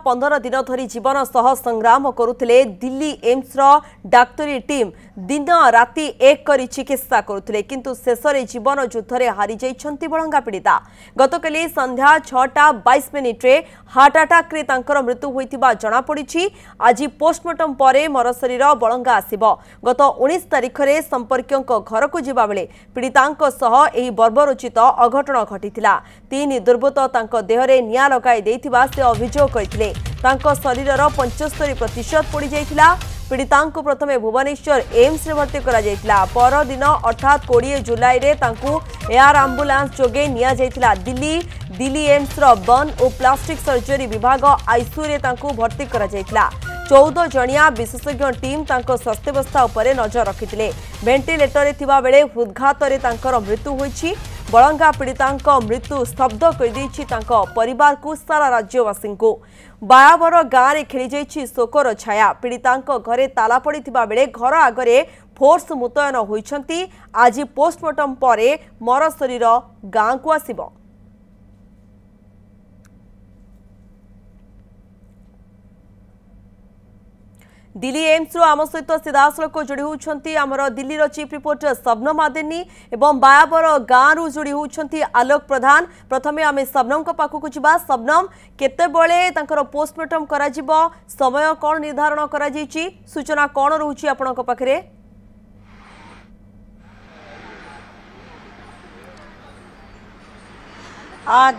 15 दिन धरी जीवन सह संग्राम करुले दिल्ली एम्स डाक्तरी टीम दिन राति एक करी चिकित्सा करुले किंतु शेष में जीवन युद्ध हारी जाइछंती बलंगा पीड़िता। गतकाली संध्या 6:22 हार्ट अटैक रे तांकर मृत्यु होइतिबा जणा पड़िछि। आज पोस्टमार्टम पर मर शरीर बलंगा आसिबो। गत 19 तारिख रे संपर्कियों घर को जिबा बेले पीड़ितांक सह एही बर्बरोचित अघटन घटिथिला। 3 दुर्बृत्त तांको देहरे निया लगाई देइथिबा से अभियोग करथिले। तांको शरीरर 75% पड़ी जाइथिला। पीड़ितांको प्रथमे भुवनेश्वर एम्स रे भर्ती करा जाइथिला। पर दिन अर्थात 20 जुलाई रे तांको एयर एम्बुलेंस जोगे निया जाइथिला। दिल्ली एम्स रो बर्न और प्लास्टिक सर्जरी विभाग आईसीयू रे तांको भर्ती करा जाइथिला। 14 जणिया विशेषज्ञ टीम तांको स्वास्थ्यावस्था उपरे नजर रखिथिले। वेंटिलेटर रे थिबा बेले हृदघात रे तांकर मृत्यु होइछि। बलंगा पीड़ितांक मृत्यु स्तब्ध कर देछि तांको परिवार को सारा राज्यवासी को। बायावर गाँव में खेली जाइछि शोकर छाया। पीड़ितांक घरे ताला पड़िथिबा बेले घर आगरे फोर्स मुतयन होइछंती। आज पोस्टमार्टम पर मर शरीर गाँ को आसिबो। दिल्ली एम्स आम सहित सीधासलख जोड़ी होती आमर दिल्लीर चीफ रिपोर्टर शबनम आदेनी एवं बायावर गाँव जोड़ी होती आलोक प्रधान। प्रथमे आम शबनम पाखक जा। शबनम केतेबेले तांकर पोस्टमार्टम करा जिवो, समय कौन निर्धारण करा जायछि, सूचना कौन रहुछि आपनक पाखरे?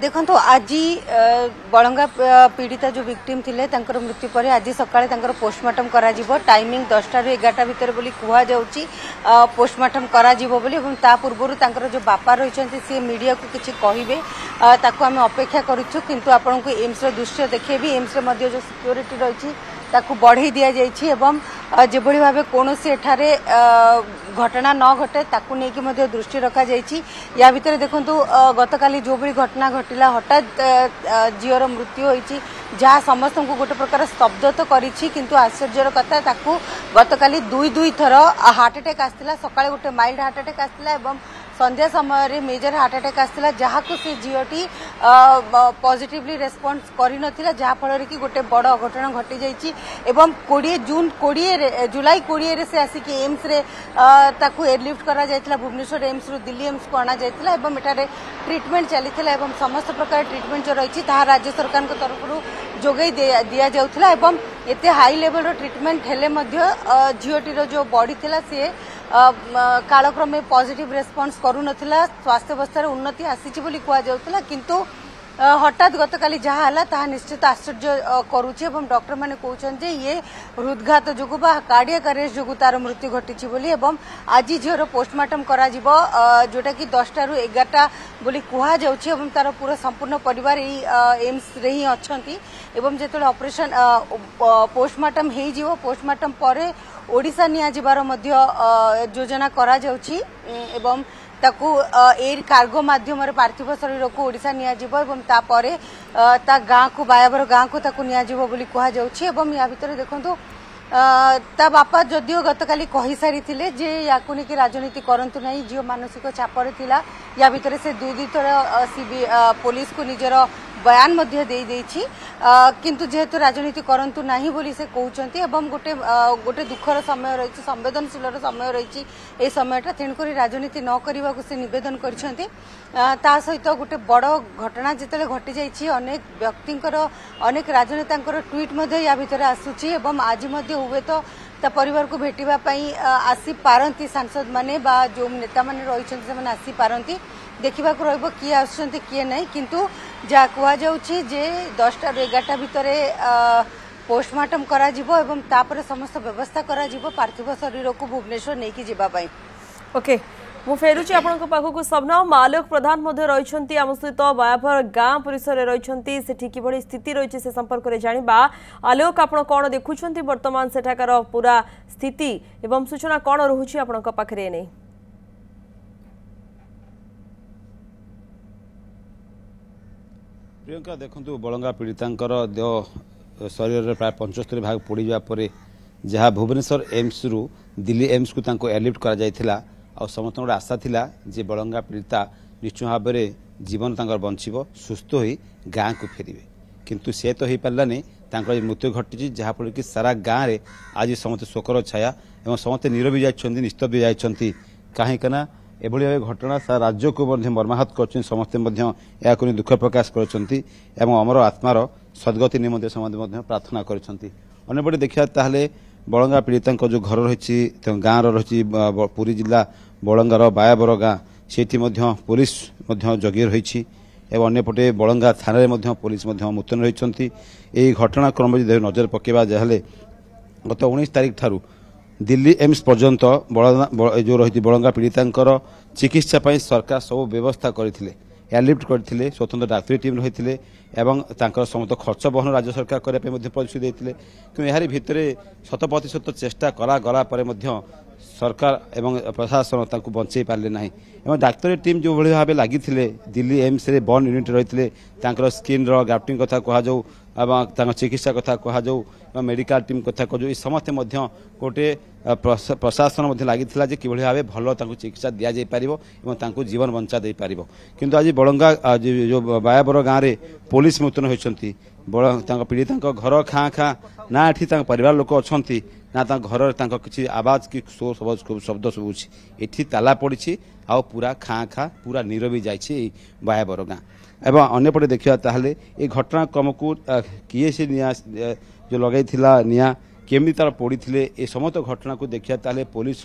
देखो आज बलंगा पीड़िता जो विक्टिम थिले तांकर मृत्यु पर आज सकाळे तांकर पोस्टमार्टम करा जिवो। टाइमिंग 10 टा रु 11 भितर बोली कुहा जाउची पोस्टमार्टम करा जिवो बोली। एवं ता पूर्वरु तांकर जो बापा रहिछंती से मीडिया को किछि कहिबे ताको हम अपेक्षा करिछु। किंतु आपन को एम्स रो दृश्य देखेबी। एम्स रे मध्ये जो सिक्योरिटी रहिछि ताको बढ़ाई दिया जाइछि एवं जेभଳି भाबे कोनोसी एठारे घटना न घटे ताकू नेकी मध्ये दृष्टि रखा जाइछि। या भितर देखंतु गतकाली जो भी घटना घटिला हठात झीवर मृत्यु होइछि जहाँ समस्त को गोटे प्रकार स्तब्ध तो करिछि। किंतु आश्चर्यर कथा ताकू गतकाली दुई थर हार्ट अटैक आस्तिला। सकाळे गोटे माइल्ड हार्ट अटैक आस्तिला एवं संध्या समय मेजर हार्ट अटैक आस्तिला जहाँ को से झीटी पॉजिटिवली रेस्पॉन्स करि नथिला जहाँ फल कि गोटे बड़ अघटन घटी जाइछि। एवं 20 जुलाई 20 रे से आसिक एम्स रे ताकू एयरलिफ्ट करा जायतिला। भुवनेश्वर एम्स रु दिल्ली एम्स को आना जायतिला एवं एटारे ट्रीटमेंट चलीथिला एवं समस्त प्रकार ट्रीटमेंट जो रही ताहा राज्य सरकार को तरफ जोगई दिया जाउथिला। एवं एते हाई लेवल रो ट्रीटमेंट हेले मध्य झीटी रो जो बॉडी थिला से कालक्रमे पॉजिटिव रेस्पॉन्स करू नथिला। स्वास्थ्य अवस्था उन्नति आसीछि बोली कुआ जाउथिला। किंतु हठात गतकाली जहाँ है ताहा निश्चित आश्चर्य करुछि एवं डॉक्टर माने कहउछन जे ये हृदघात जोगु बा कार्डियक अरेस्ट जोगु तार मृत्यु घटिछि बोली। एवं आज झीर पोस्टमार्टम करा जिवो जोटा कि 10 टा रु 11 बोली कुहा जाउछि एवं तार पूरा संपूर्ण परिवार एम्स रे ही अछंती। एवं जेतले ऑपरेशन पोस्टमार्टम हेइ जिवो पोस्टमार्टम परे ओडिशा निया जिबार मध्य योजना करा जाउछि एवं ताकू एयर कार्गो माध्यम पार्थिव शरीर को ओडिशा निया जिवो एवं तापरे ता गाँ को बायावर गाँ को ताकू निया जिवो बोली कुहा जाउछि। एवं या भितर देखंतु ता बापा जदियो गतकाली कहि सारी थिले जे याकु नेकी राजनीति करंतु नाही जियो मानसिक चापर थिला। या भितर से दुई थर पुलिस को निजर बयान मध्य दे देछि। किंतु जेहेतु राजनीति करंतु नाही बोली से कहउचंती एवं गोटे दुखर समय रही संवेदनशील समय रही ए समयटा तेणुकरी राजनीति न करने को से निवेदन करछंती। ता सहित गोटे बड़ घटना जिते घटी जाइछि अनेक व्यक्तिंकर अनेक राजनेतांकर ट्वीट मध्य या भितर आसुछि एवं आज मध्य हुए तो ता परिवार को भेटिबा पई आसी पारंती सांसद माने बा जो नेता माने रहिछन से माने आसी पारंती देखा रहिबो किए आसुछंती किए नहीं। किंतु जा कुआ जाउछि जे 10 टा 11 भितर पोस्टमार्टम करा जिवो एवं तापर समस्त व्यवस्था करा जिवो पार्थिव शरीर को भुवनेश्वर नेकी जिबा पई। ओके मु फेरुची आपनक पाखकु शबनम। आलोक प्रधान मध्ये रहिछंती आम सहित बायाभर गाँ परिसर रे रहिछंती सेठी किभଳି स्थिति रहिछि से संपर्क रे जानिबा। आलोक आपण कोन देखुछंती वर्तमान सेठाकार पूरा स्थिति एवं सूचना कोन रहुछि आपनक पाखरे नै? प्रियंका देखु बलंगा पीड़ितांकर देह शरीर प्राय 75 भाग पड़ जापर जहाँ भुवनेश्वर एम्स रु दिल्ली एम्स को तांको एयरलिफ्ट करा जायथिला। आ समस्त गोटे आशा थिला जे बलंगा पीड़िता निश्चय भाव में जीवन तांकर बंचिबो सुस्थ होई गाँ को फेरिबे। किंतु से तो हो पारानी मृत्यु घटी जहाँफल कि सारा गाँव में आज समस्त शोकर छाया और समस्त नीरवी जाइछन्ति निस्तब्ध जाइछन्ति कहीं एभली भाव घटना सारा राज्य को मर्माहत कर समस्ते दुख प्रकाश कर आत्मार सद्गति निमंते समस्त प्रार्थना करपटे देखा ताहले बलंगा पीड़िता जो घर रही गाँव रही पुरी जिला बलंगार बायाबर गाँ से पुलिस जगी रही एवं अन्यपटे बलंगा थाना पुलिस मुतयन रही घटनाक्रम नजर पकेबा जहाँ गत 19 तारिख ठारू दिल्ली एम्स पर्यंत जो रही बलंगा पीड़िता चिकित्सा सरकार सब व्यवस्था करते एयरलिफ्ट करते स्वतंत्र डाक्तरी टीम रही समस्त खर्च बहन राज्य सरकार करने प्रतिश्रुति देते कि यार भितर 100% चेष्टा करागला सरकार एवं प्रशासन बंचे पारे ना एवं डाक्तरी टीम जो भाव लगी दिल्ली एम्स रे बर्न यूनिट रही स्किन ग्राफ्टिंग कथा कह चिकित्सा कथा कह मेडिकल टीम कथा कह समस्ते गोटे प्रशासन लगी कि भाव भल चिकित्सा दि जापर जीवन बंचा दे पार किंतु आज बलंगा जो बायाबर गाँव में पुलिस मुतयन होती पीड़िता घर खाँ खाँ ना ये परिवार लोक अच्छा ना घर किसी आवाज कि शब्द शुभुची एठी ताला पड़ी आ पूरा खाँ खाँ पूरा नीरवी जाइए बायाबर गाँ एवं अन्यपटे देखा ताहले ये घटनाक्रम को किए से निया जो लगे निया केमी तार पड़ी ए समस्त घटना को देखा ताहले police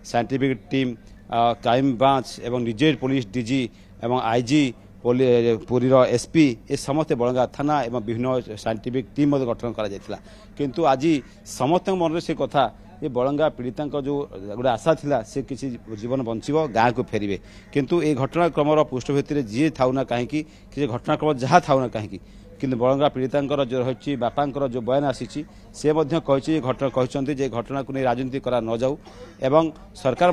scientific team crime branch एवं निजे पुलिस डीजी एवं आईजी पुरीर एसपी ए समस्त बलंगा थाना एवं विभिन्न साइंटिफिक टीम गठन करा किंतु आज समस्त मन से कथा ये बलंगा पीड़िता जो गोटे आशा थिला से किसी जीवन बंचो गाँव को फेरवे किंतु ये घटनाक्रम पृष्ठभूमि जी थाउना कहीं घटनाक्रम जहाँ थाउना कहीं किंतु बलंगा पीड़िता जो रही बापा जो बयान आसी से घटना कहते घटना को नहीं राजनीति करा न जाऊ एवं सरकार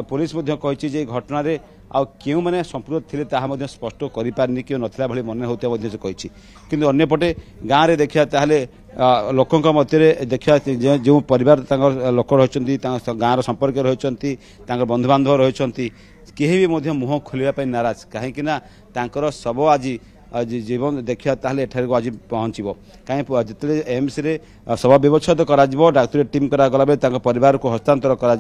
पुलिस कही घटन आउ क्यों मैंने संपूर्ण थे ताहा स्पष्ट करें कि नथिला भली मन होता से कही किंतु अन्यपटे गाँव में देखा ताहले लोकों मध्य देखा जो परिवार लोक रही गाँव संपर्क रही बंधु बांधव रही केही भी मुह खोलने नाराज कहीं शब आज जीवन देखा ताहले एठार आज पहुँचब कहीं जिते एम्स रे शव व्यवच्छेद करा डाक्तरी टीम करागला परिवार को हस्तांतर करा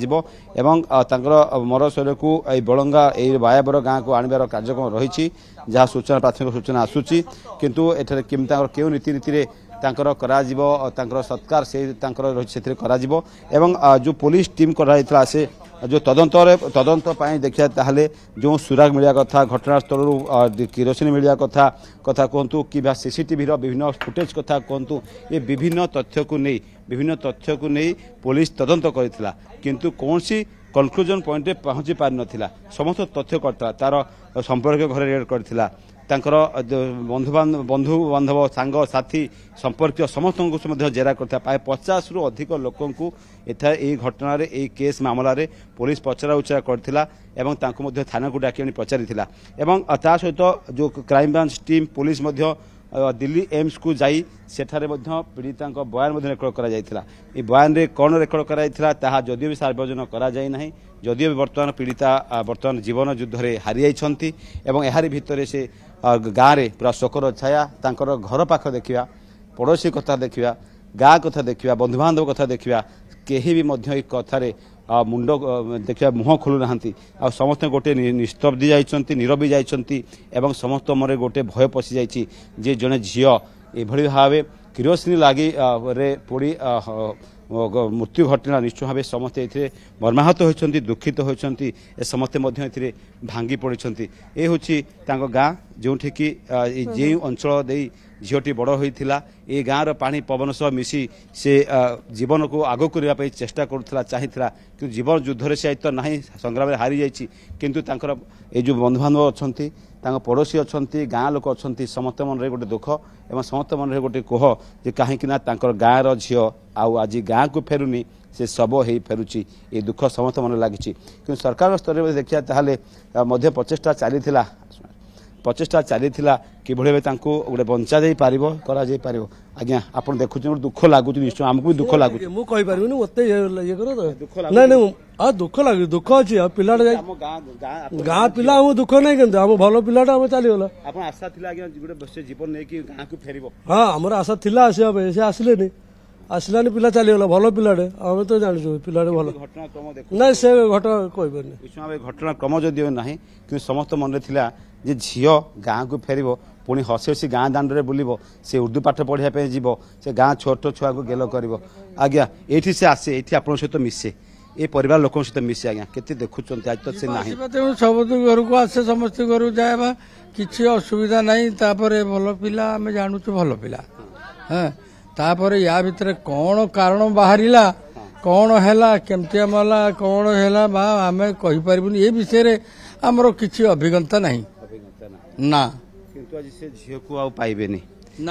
मर शरीर को बलंगा बायाबर गाँव को आनबार कार्यक्रम रही जहाँ सूचना प्राथमिक सूचना आसूची किंतु एठार क्यों रीतिनीति सत्कार से करा जो पुलिस टीम करा से जो तदंत देखा ताहले जो सुराग मिलिया कथा घटनास्थल किरोसिन मिलिया कथा कहतु कि सीसीटीवी विभिन्न फुटेज कथा कहतु ये विभिन्न तथ्य को नहीं पुलिस तदंत करथिला किंतु कौन सी कन्क्लूजन पॉइंट रे पहुंची पार नथिला समस्त तथ्य करता तार संपर्क घर रेड करथिला बंधु बांधव सांग साथी संपर्क समस्त को जेरा करता प्राय 50 रु अधिक लोकों को घटना रे केस मामला रे पुलिस पचरा उचरा करथिला एवं तांको मध्य थाना को डाकी पचारि थिला एवं ता सहित जो क्राइम ब्रांच टीम पुलिस मध्य दिल्ली एम्स को जाई सेठारे मध्य पीड़िता बयान रेकर्ड करा जायथिला ए बयान रे कौन रेकर्ड करा जायथिला ताहा जदियो भी सार्वजनिक करा जाय नाही जदियो भी वर्तमान पीड़िता वर्तमान जीवन युद्ध रे हारि जाइछंती एवं एहारी भितरे से गाँव में पूरा शोकर छाया तांकर घर पाख देखा पड़ोसी कथा देखा गाँ कथा देखा बंधुबांधव कथा देखा केही भी मध्य कथार मुंड देखा मुह खोलु नाहांती आ समस्त गोटे निस्तब्ध जाइछंती नीरवी जाइछंती एवं समस्त मन गोटे भय पशि जाइछि जे जने झियो एभली भावे किरोसिन लागी रे पोड़ी मृत्यु घटना निश्चय भाव समस्ते मर्माहत होती दुखित होती समस्ते भांगी पड़ी ये हूँ गाँ जो जो अंचल दे झीटी बड़ होता ये गाँव पानी पवन सह मिसी से जीवन को आग करने चेष्टा करुला चाहिए कि जीवन युद्ध से तो ना संग्राम में हारी जाइए किंतु ये जो बंधुबांधव अच्छा पड़ोसी अच्छा गाँ लोक अच्छा समस्त मन गोटे दुख एवं समस्त मन गोटे कोह जे कहीं गाँव झी आज गाँ को फेरुनी से शब हो फेरुची ये दुख समस्त मन लगी कि सरकार स्तर में देखा ताहले प्रचेषा चली प्रचेषा चली किभଳି ଭାବେ ତାଙ୍କୁ ଗୋଟେ ବଞ୍ଚା ଯାଇ ପାରିବ କରାଯାଇ ପାରିବ ଆଜ୍ଞା ଆପଣ ଦେଖୁଛନ୍ତି ଦୁଃଖ ଲାଗୁଛି ନିଶ୍ଚୟ ଆମକୁ ବି ଦୁଃଖ ଲାଗୁଛି ମୁଁ କହିପାରିବିନି ମତେ ଇଏ କର ନାଇଁ ନାଇଁ ଦୁଃଖ ଲାଗୁଛି ଦୁଃଖ ଅଛି ଆଉ ପିଲାଟା ଯାଇ ଗାଁ ପିଲା ଆମ ଦୁଃଖ ନାହିଁ କିନ୍ତୁ ଆମ ଭଲ ପିଲାଟା ଆମେ ଚାଲିଗଲା ଆପଣ ଆଶା ଥିଲା ଆଜ୍ଞା ଗୋଟେ ଜୀବନ ନେଇକି ଗାଁକୁ ଫେରିବ ହଁ ଆମର ଆଶା ଥିଲା ଆସିବା ପାଇଁ ସେ ଆସିଲେନି ଆସିଲାନି ପିଲା ଚାଲିଗଲା ଭଲ ପିଲାଟେ ଆମେ ତ ଜାଣିଛୁ ପିଲାଟେ ଭଲ ଘଟଣାକ୍ରମ ଦେଖ ନାଇଁ ସେ ଘଟଣା କହିପାରିନି ଘଟଣାକ୍ରମ ଯଦିଓ ନାହିଁ କିନ୍ତୁ ସମସ୍ତ ମନରେ ଥିଲା ଯେ ଝିଅ ଗାଁକୁ ଫେରିବ ପୁଣି ହସି ହସି ଗାଁ ଦାଣ୍ଡରେ ବୁଲିବ ସେ ଉର୍ଦ୍ଦୁ ପାଠ ପଢ଼ିବା ପାଇଁ ଯିବ ସେ ଗାଁ ଛୋଟ ଛୁଆକୁ ଗେଲ କରିବ ଆଜ୍ଞା ଏଇଠି ସେ ଆସେ ଏଇଠି ଆପଣଙ୍କ ସହିତ ମିଶେ ଏ ପରିବାର ଲୋକଙ୍କ ସହିତ ମିଶେ ଆଜ୍ଞା କେତେ ଦେଖୁଛନ୍ତି ଆଜି ତ ସେ ନାହିଁ ସବୁ ଘରକୁ ଆସେ ସମସ୍ତ ଘରକୁ ଯାଏ କିଛି ଅସୁବିଧା ନାହିଁ ତାପରେ ଭଲ ପିଲା ଆମେ ଜାଣୁଛୁ ଭଲ ପିଲା ହଁ ତାପରେ ୟା ଭିତରେ କଣ କାରଣ ବାହାରିଲା କଣ ହେଲା କେମିତି ହେଲା କଣ ହେଲା ବା ଆମେ କହିପାରିବୁନି ଏ ବିଷୟରେ ଆମର କିଛି ଅଭିଜ୍ଞତା ନାହିଁ ନା କିନ୍ତୁ ଆଜି ସେ ଝିଅକୁ ଆଉ ପାଇବେନି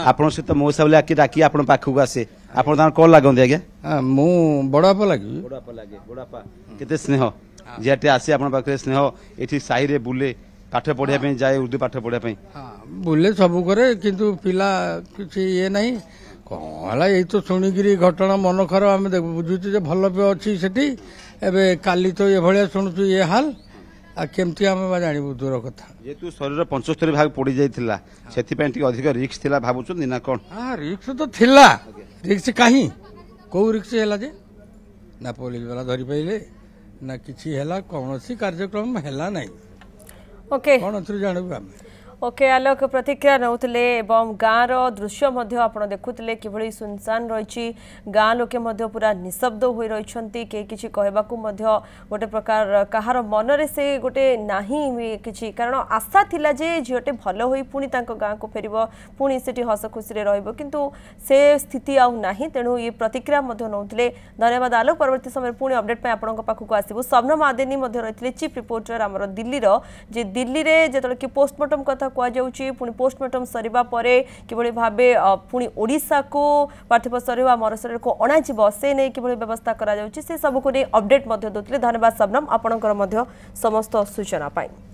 ଆପଣଙ୍କ ସହିତ ମୋ ହିସାବରେ ଆକି ଡାକି ଆପଣ ପାଖକୁ ଆସେ ଆପଣ ତାଙ୍କର କଣ ଲାଗନ୍ତି ଆଜ୍ଞା ମୁଁ ବଡବାପା ଲାଗିବି ବଡବାପା କେତେ ସ୍ନେହ ଝିଅଟି ଆସେ ଆପଣଙ୍କ ପାଖରେ ସ୍ନେହ ଏଠି ସାହିରେ ବୁଲେ ପାଠ ପଢିବା ପାଇଁ ଯାଏ ଉର୍ଦ୍ଦୁ ପାଠ ପଢିବା ପାଇଁ ବୁଲେ ସବୁ କରେ କିନ୍ତୁ ପିଲା କିଛି ଇଏ ନାହିଁ କଣ ହେଲା ଏଇ ତ ଶୁଣିକିରି ଘଟଣା ମନ ଖରାପ ଆମେ ବୁଝୁଛୁ ଯେ ଭଲ ବି ଅଛି ସେଠି ଏବେ କାଲି ତ ଏଭଳିଆ ଶୁଣୁଛୁ ଏ ହାଲ ଆଉ କେମିତି ଆମେ ଜାଣିବୁ ଦୂର କଥା ଯେହେତୁ ଶରୀର 75 ଭାଗ ପୋଡ଼ି ଯାଇଥିଲା ସେଥିପାଇଁ ଟିକେ ଅଧିକ ରିକ୍ସ ଥିଲା ଭାବୁଛନ୍ତି ନା କଣ ରିକ୍ସ ତ ଥିଲା ରିକ୍ସ କାହିଁ କୋଉ ରିକ୍ସ ହେଲା ଯେ ନା ପୋଲିସ ବାଲା ଧରି ପାଇଲେ ନା କିଛି ହେଲା କୌଣସି କାର୍ଯ୍ୟକ୍ରମ ହେଲା ନାହିଁ କଣ ଜାଣିବୁ ଆମେ ओके आलोक प्रतिक्रिया नौले एवं गाँव दृश्य आपण देखुले कि सुनसान रही गाँ लोके पूरा निशब्द हो रही किसी कहवाक गोटे प्रकार कहार मनरे से गोटे नहीं कि कारण आशा थिला जे झीटे भल हो पुणी गाँ को फेर पुणी से हस खुशी रु से स्थिति आना तेणु ये प्रतिक्रिया नौले धन्यवाद आलोक परवर्ती समय पुणी अपडेट आपण पाखक आसबू शबनम आदेनी रही चीफ रिपोर्टर आम दिल्ली जे दिल्ली में जो कि पोस्टमार्टम कथा पुणी पोस्टमार्टम सरिबा परे किभଳି भाबे पुणी ओडिशा को पार्थिव शरीर मरशरीर को अणा से नहीं किभଳି व्यवस्था करा जाउची से सब को अपडेट दोतले धन्यवाद शबनम आपणकर समस्त सूचना पाई।